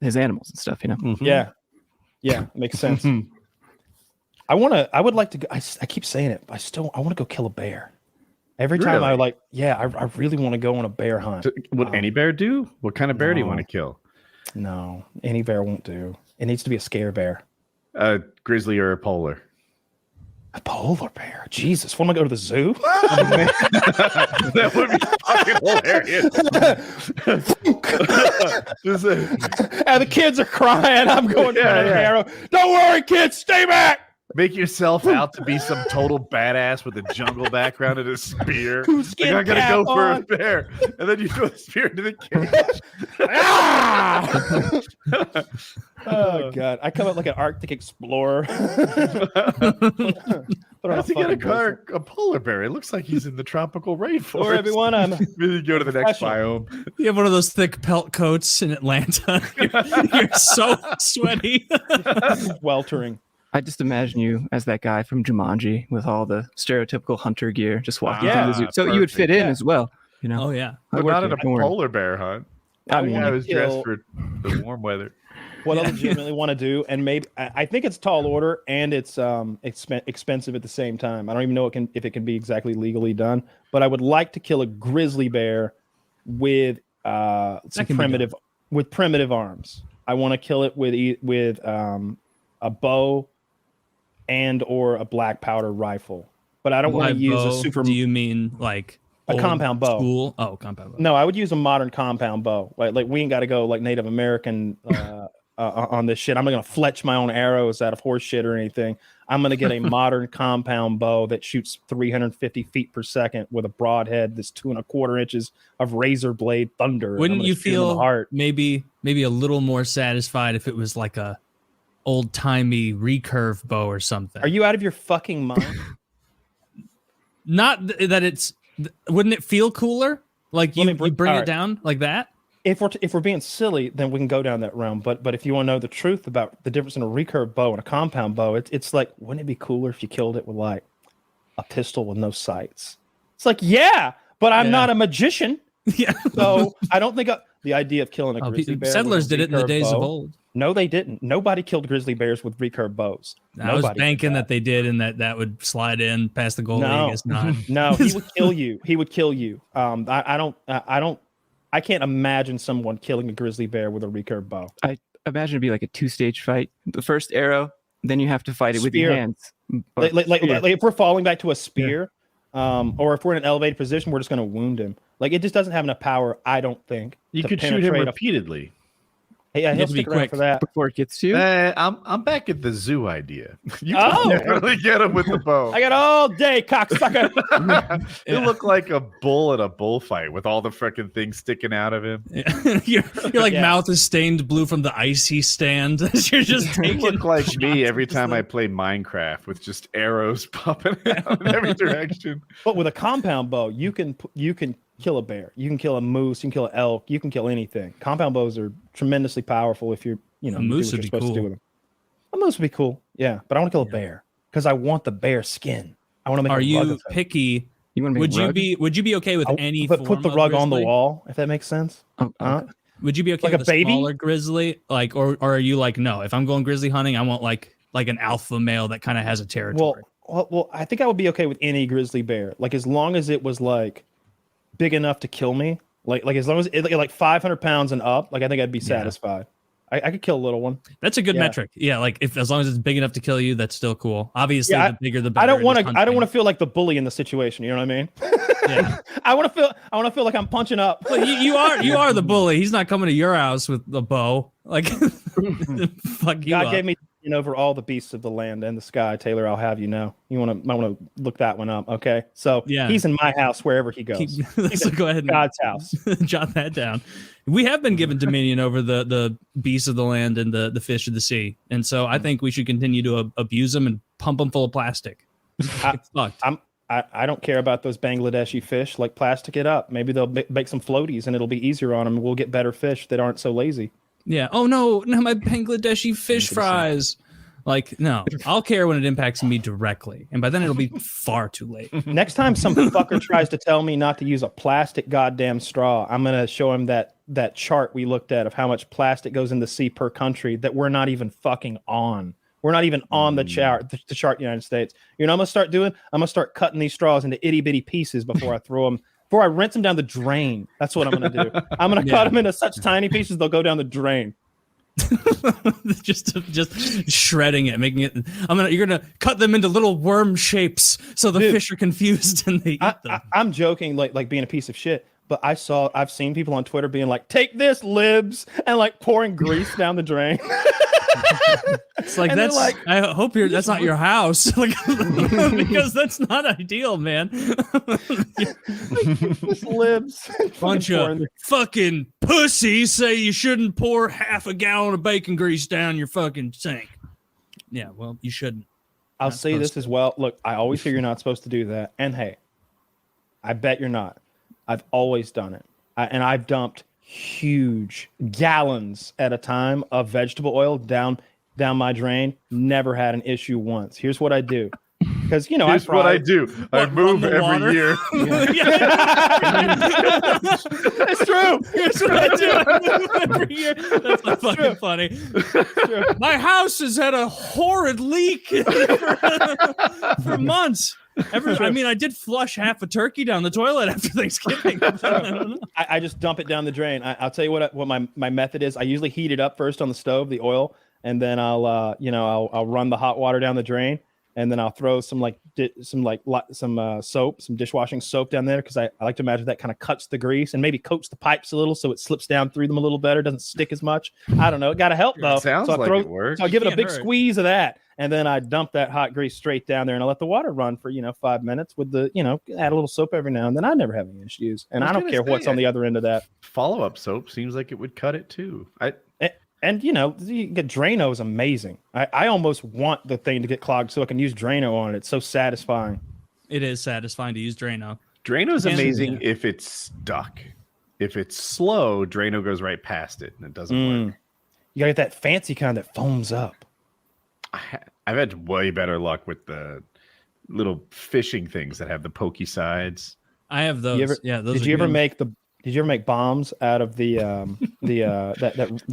his animals and stuff. Yeah, makes sense. I would like to go, I keep saying it, but I want to go kill a bear. Every time I really want to go on a bear hunt. Would any bear do? What kind of bear do you want to kill? No, any bear won't do. It needs to be a scare bear. A grizzly or a polar? A polar bear? Jesus, want to go to the zoo? That would be fucking hilarious. And the kids are crying. I'm going for an arrow. Don't worry, kids, stay back. Make yourself out to be some total badass with a jungle background and a spear. Like, I gotta go for a bear, and then you throw the spear into the cage. Oh god! I come up like an Arctic explorer. How's he get a polar bear? It looks like he's in the tropical rainforest. Or everyone, I'm really go to the next biome. You have one of those thick pelt coats in Atlanta. You're so sweaty, sweltering. I just imagine you as that guy from Jumanji with all the stereotypical hunter gear, just walking through the zoo. So you would fit in as well, you know. Oh yeah, but not in a polar bear hunt. I mean, I was dressed for the warm weather. What I legitimately want to do, and maybe I think it's tall order and it's expensive at the same time. I don't even know if it can be exactly legally done, but I would like to kill a grizzly bear with primitive arms. I want to kill it with a bow and or a black powder rifle, but I don't want to use a super. Do you mean like a compound bow? Compound bow. No, I would use a modern compound bow. Like we ain't got to go like Native American on this shit. I'm not gonna fletch my own arrows out of horse shit or anything. I'm gonna get a modern compound bow that shoots 350 feet per second with a broadhead that's 2.25 inches of razor blade thunder. Wouldn't you feel maybe a little more satisfied if it was like a old-timey recurve bow or something? Are you out of your fucking mind? Not that it's. Wouldn't it feel cooler? Like you bring it down like that? If we're being silly, then we can go down that realm. But if you want to know the truth about the difference in a recurve bow and a compound bow, it's like, wouldn't it be cooler if you killed it with like a pistol with no sights? It's like, yeah, but I'm not a magician. Yeah. So I don't think the idea of killing a grizzly bear. Settlers did it in the days of old. No, they didn't. Nobody killed grizzly bears with recurve bows. I was banking that they did, and that would slide in past the goal. No, no, he would kill you. He would kill you. I can't imagine someone killing a grizzly bear with a recurve bow. I imagine it'd be like a 2-stage fight. The first arrow, then you have to fight it with your hands. Like if we're falling back to a spear, or if we're in an elevated position, we're just going to wound him. Like it just doesn't have enough power, I don't think. You could shoot him repeatedly. Hey, he'll stick around for that before it gets to you. I'm back at the zoo idea. You can really get him with the bow. I got all day, cocksucker. You look like a bull at a bullfight with all the freaking things sticking out of him. Your like mouth is stained blue from the ice he stand. You're just taking. You look like me every time I play Minecraft with just arrows popping out in every direction. But with a compound bow, you can kill a bear, you can kill a moose, you can kill an elk, you can kill anything. Compound bows are tremendously powerful if you're, a moose would be cool. To do with them. A moose would be cool, yeah. But I want to kill a bear because I want the bear skin. I want to make. Are you picky? Would you be okay with any? But put the rug on the wall, if that makes sense. Would you be okay like with a baby? Smaller grizzly, or are you like, no? If I'm going grizzly hunting, I want like an alpha male that kind of has a territory. Well, I think I would be okay with any grizzly bear, like as long as it was like big enough to kill me, like as long as it like 500 pounds and up, like I think I'd be satisfied. I could kill a little one. That's a good metric. Yeah, like as long as it's big enough to kill you, that's still cool. Obviously, the bigger the better. I don't want to feel like the bully in the situation. You know what I mean? Yeah. I want to feel like I'm punching up. Well, you are the bully. He's not coming to your house with a bow. Like, fuck you. God gave me over all the beasts of the land and the sky. Taylor, I'll have you know. I want to look that one up. Okay, so he's in my house wherever he goes. So go ahead and God's house. Jot that down. We have been given dominion over the beasts of the land and the fish of the sea, and so I think we should continue to abuse them and pump them full of plastic. It's fucked. I don't care about those Bangladeshi fish. Like, plastic it up. Maybe they'll make some floaties and it'll be easier on them. We'll get better fish that aren't so lazy. Yeah. Oh no, my Bangladeshi fish fries. Like, no, I'll care when it impacts me directly, and by then it'll be far too late. Next time some fucker tries to tell me not to use a plastic goddamn straw, I'm gonna show him that chart we looked at of how much plastic goes in the sea per country that we're not even fucking on. We're not even on the chart in the United States. You know what I'm gonna start doing? I'm gonna start cutting these straws into itty bitty pieces before I throw them. Before I rinse them down the drain. That's what I'm gonna do. I'm gonna cut them into such tiny pieces they'll go down the drain. just shredding it, making it. You're gonna cut them into little worm shapes so the fish are confused and they eat them. I'm joking, like being a piece of shit. But I've seen people on Twitter being like, "Take this, libs," and like pouring grease down the drain. It's like, that's like, I hope that's not your house, like, because that's not ideal, man. Libs, bunch of fucking pussies say you shouldn't pour half a gallon of bacon grease down your fucking sink. Yeah, well, you shouldn't. I'll say this as well. Look, I always hear you're not supposed to do that, and hey, I bet you're not. I've always done it, and I've dumped huge gallons at a time of vegetable oil down my drain. Never had an issue once. Here's what I do, because here's what I do. I move every year. It's true. Here's what I do. I move every year. That's so fucking funny. My house has had a horrid leak for months. I did flush half a turkey down the toilet after Thanksgiving. I just dump it down the drain. I'll tell you what my method is. I usually heat it up first on the stove, the oil, and then I'll run the hot water down the drain, and then I'll throw some soap, some dishwashing soap down there, because I like to imagine that kind of cuts the grease and maybe coats the pipes a little so it slips down through them a little better, doesn't stick as much. I don't know. It got to help though. Sounds like it works. So I'll give it a big squeeze of that. And then I dump that hot grease straight down there, and I let the water run for 5 minutes with the add a little soap every now and then. I never have any issues, and I don't care what's on the other end of that. Follow-up soap seems like it would cut it too. And you get Drano is amazing. I almost want the thing to get clogged so I can use Drano on it. It's so satisfying. It is satisfying to use Drano. Drano's amazing if it's stuck. If it's slow, Drano goes right past it and it doesn't work. You gotta get that fancy kind that foams up. I've had way better luck with the little fishing things that have the pokey sides. I have those. Those. Did you ever make bombs out of the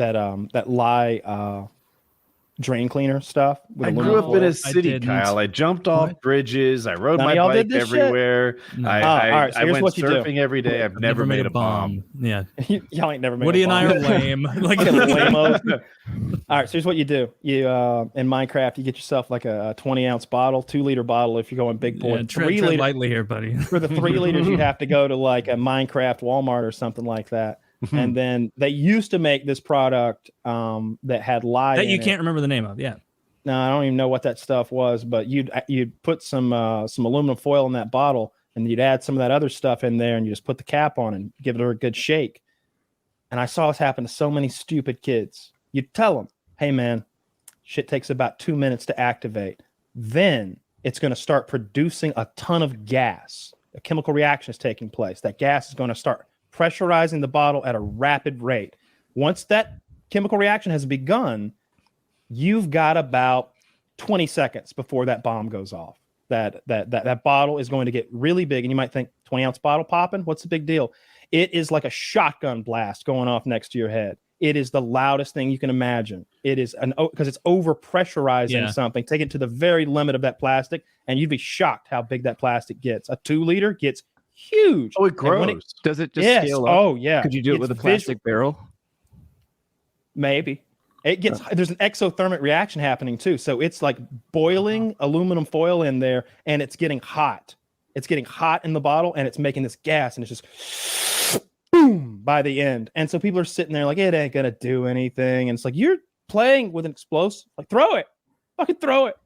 that lye drain cleaner stuff? I grew up in a city, Kyle. I jumped off bridges. I rode my bike everywhere. No. I went surfing every day. I've never made a bomb. Yeah. Y'all ain't never made Woody a bomb. and I are lame. Like all right, so here's what you do. You in Minecraft, you get yourself like a 20-ounce bottle, 2-liter bottle if you're going big boy. Yeah, tread lightly here, buddy. For the 3 liters, you'd have to go to like a Minecraft Walmart or something like that. And then they used to make this product that had lye that you in can't it. remember the name of. Yeah. No, I don't even know what that stuff was, but you'd put some aluminum foil in that bottle, and you'd add some of that other stuff in there, and you just put the cap on and give it a good shake. And I saw this happen to so many stupid kids. You'd tell them, "Hey man, shit takes about 2 minutes to activate. Then it's going to start producing a ton of gas. A chemical reaction is taking place. That gas is going to start pressurizing the bottle at a rapid rate. Once that chemical reaction has begun, you've got about 20 seconds before that bomb goes off. That bottle is going to get really big, and you might think 20-ounce bottle popping. What's the big deal? It is like a shotgun blast going off next to your head. It is the loudest thing you can imagine. It is because it's over pressurizing something. Take it to the very limit of that plastic, and you'd be shocked how big that plastic gets. A 2-liter gets huge. Oh, it grows. Does it just scale up? Oh, yeah. Could you do it with a plastic barrel? Maybe. It gets there's an exothermic reaction happening too. So it's like boiling aluminum foil in there, and it's getting hot. It's getting hot in the bottle, and it's making this gas, and it's just boom by the end. And so people are sitting there like, it ain't gonna do anything. And it's like, you're playing with an explosive. Like, throw it. Fucking throw it.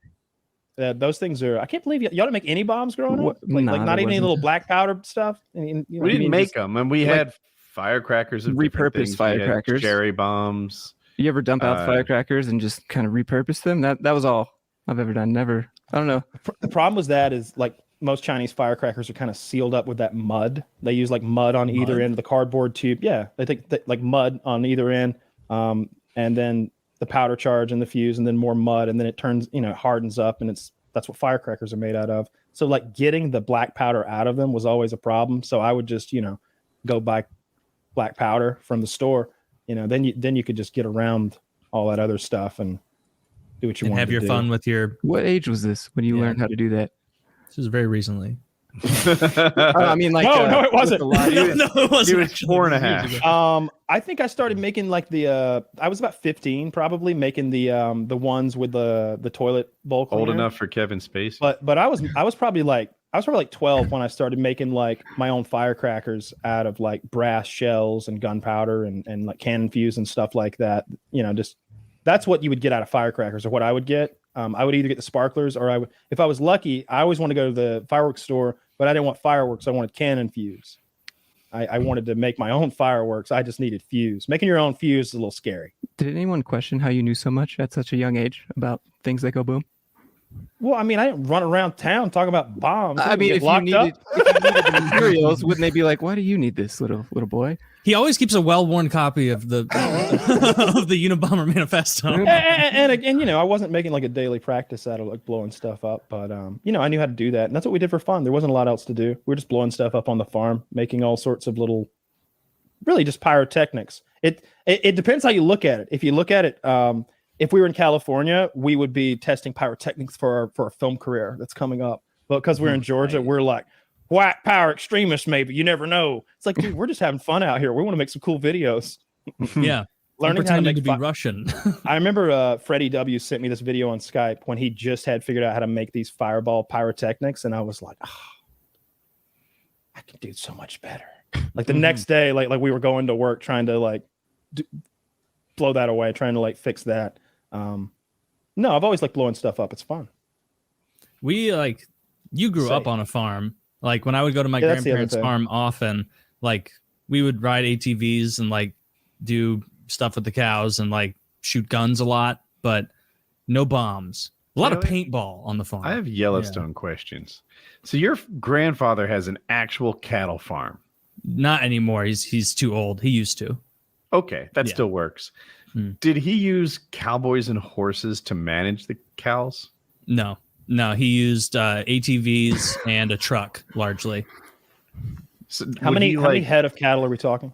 Those things are. I can't believe y'all didn't make any bombs growing up. Like not even any little black powder stuff. We didn't make them, and we had firecrackers and repurposed firecrackers, cherry bombs. You ever dump out firecrackers and just kind of repurpose them? That was all I've ever done. Never. I don't know. The problem with that is like most Chinese firecrackers are kind of sealed up with that mud. They use like mud on either end of the cardboard tube. Yeah, they take like mud on either end, and then the powder charge and the fuse, and then more mud, and then it turns, it hardens up, and that's what firecrackers are made out of. So like getting the black powder out of them was always a problem. So I would just, go buy black powder from the store, then you could just get around all that other stuff and do what you want to do. Have your fun with your. What age was this when you learned how to do that? This was very recently. I mean, like, no, it wasn't. No, it wasn't. He was 4.5. I think I started making like I was about 15, probably making the ones with the toilet bowl cleaner. Old enough for Kevin Spacey. But I was probably like 12 when I started making like my own firecrackers out of like brass shells and gunpowder and like cannon fuse and stuff like that. Just that's what you would get out of firecrackers, or what I would get. I would either get the sparklers, or if I was lucky, I always want to go to the fireworks store, but I didn't want fireworks. I wanted cannon fuse. I wanted to make my own fireworks. I just needed fuse. Making your own fuse is a little scary. Did anyone question how you knew so much at such a young age about things that go boom? Well, I mean, I didn't run around town talking about bombs. I mean, if you needed the materials, wouldn't they be like, "Why do you need this, little boy?" He always keeps a well-worn copy of the of the Unabomber Manifesto. And I wasn't making like a daily practice out of like blowing stuff up, but I knew how to do that, and that's what we did for fun. There wasn't a lot else to do. We were just blowing stuff up on the farm, making all sorts of little, really just pyrotechnics. It depends how you look at it. If you look at it, if we were in California, we would be testing pyrotechnics for our film career that's coming up. But because we're in Georgia, we're like, white power extremists, maybe. You never know. It's like, dude, we're just having fun out here. We want to make some cool videos. Yeah. Learning how to make be Russian. I remember Freddie W sent me this video on Skype when he just had figured out how to make these fireball pyrotechnics. And I was like, I can do so much better. Like the next day, like we were going to work trying to like blow that away, trying to like fix that. No, I've always liked blowing stuff up. It's fun. You grew up on a farm. Like when I would go to my grandparents' farm often, like we would ride ATVs and like do stuff with the cows and like shoot guns a lot, but no bombs. A lot of paintball on the farm. I have Yellowstone questions. So your grandfather has an actual cattle farm? Not anymore. He's too old. He used to. Okay, that still works. Did he use cowboys and horses to manage the cows? No, he used ATVs and a truck largely. So how many head of cattle are we talking?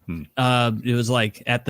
It was like at